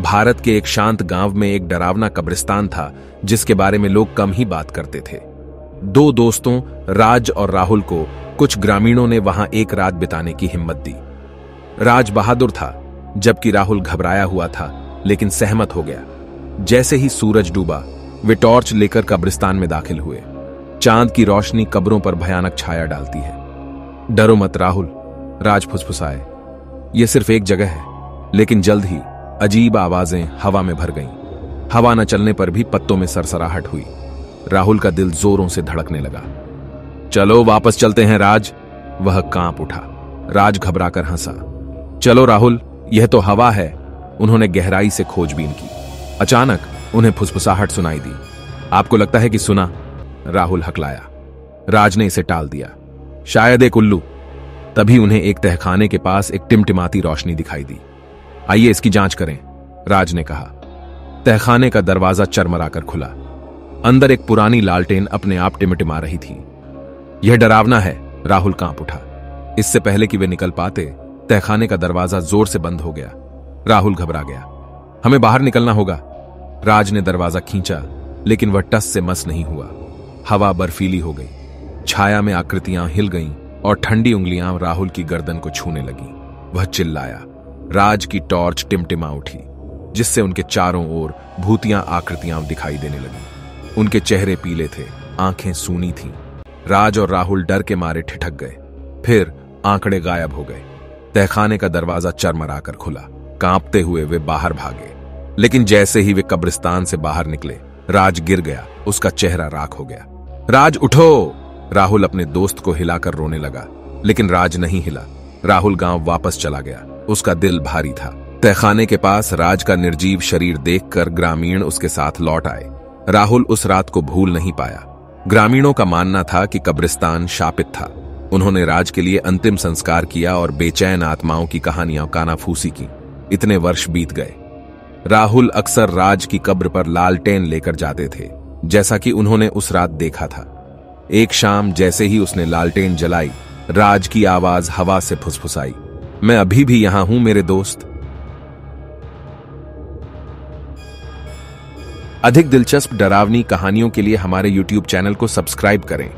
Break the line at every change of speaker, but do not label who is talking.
भारत के एक शांत गांव में एक डरावना कब्रिस्तान था जिसके बारे में लोग कम ही बात करते थे। दो दोस्तों राज और राहुल को कुछ ग्रामीणों ने वहां एक रात बिताने की हिम्मत दी। राज बहादुर था जबकि राहुल घबराया हुआ था लेकिन सहमत हो गया। जैसे ही सूरज डूबा वे टॉर्च लेकर कब्रिस्तान में दाखिल हुए। चांद की रोशनी कब्रों पर भयानक छाया डालती है। डरो मत राहुल, राज फुसफुसाए, यह सिर्फ एक जगह है। लेकिन जल्द ही अजीब आवाजें हवा में भर गईं। हवा न चलने पर भी पत्तों में सरसराहट हुई। राहुल का दिल जोरों से धड़कने लगा। चलो वापस चलते हैं राज। वह कांप उठा। राज घबराकर हंसा। चलो राहुल, यह तो हवा है। उन्होंने गहराई से खोजबीन की। अचानक उन्हें फुसफुसाहट सुनाई दी। आपको लगता है कि सुना? राहुल हकलाया। राज ने इसे टाल दिया। शायद एक उल्लू। तभी उन्हें एक तहखाने के पास एक टिमटिमाती रोशनी दिखाई दी। आइए इसकी जांच करें, राज ने कहा। तहखाने का दरवाजा चरमराकर खुला। अंदर एक पुरानी लालटेन अपने आप टिमटिमा रही थी। यह डरावना है, राहुल कांप उठा। इससे पहले कि वे निकल पाते तहखाने का दरवाजा जोर से बंद हो गया। राहुल घबरा गया। हमें बाहर निकलना होगा। राज ने दरवाजा खींचा लेकिन वह टस से मस नहीं हुआ। हवा बर्फीली हो गई। छाया में आकृतियां हिल गईं और ठंडी उंगलियां राहुल की गर्दन को छूने लगी। वह चिल्लाया। राज की टॉर्च टिमटिमा उठी जिससे उनके चारों ओर भूतियां आकृतियां दिखाई देने लगी। उनके चेहरे पीले थे, आंखें सूनी थीं। राज और राहुल डर के मारे ठिठक गए। फिर आंकड़े गायब हो गए। तहखाने का दरवाजा चरमराकर खुला। कांपते हुए वे बाहर भागे। लेकिन जैसे ही वे कब्रिस्तान से बाहर निकले राज गिर गया। उसका चेहरा राख हो गया। राज उठो! राहुल अपने दोस्त को हिलाकर रोने लगा लेकिन राज नहीं हिला। राहुल गांव वापस चला गया। उसका दिल भारी था। तहखाने के पास राज का निर्जीव शरीर देखकर ग्रामीण उसके साथ लौट आए। राहुल उस रात को भूल नहीं पाया। ग्रामीणों का मानना था कि कब्रिस्तान शापित था। उन्होंने राज के लिए अंतिम संस्कार किया और बेचैन आत्माओं की कहानियां कानाफूसी की। इतने वर्ष बीत गए। राहुल अक्सर राज की कब्र पर लालटेन लेकर जाते थे जैसा कि उन्होंने उस रात देखा था। एक शाम जैसे ही उसने लालटेन जलाई राज की आवाज हवा से फुसफुसाई। मैं अभी भी यहां हूं मेरे दोस्त। अधिक दिलचस्प डरावनी कहानियों के लिए हमारे YouTube चैनल को सब्सक्राइब करें।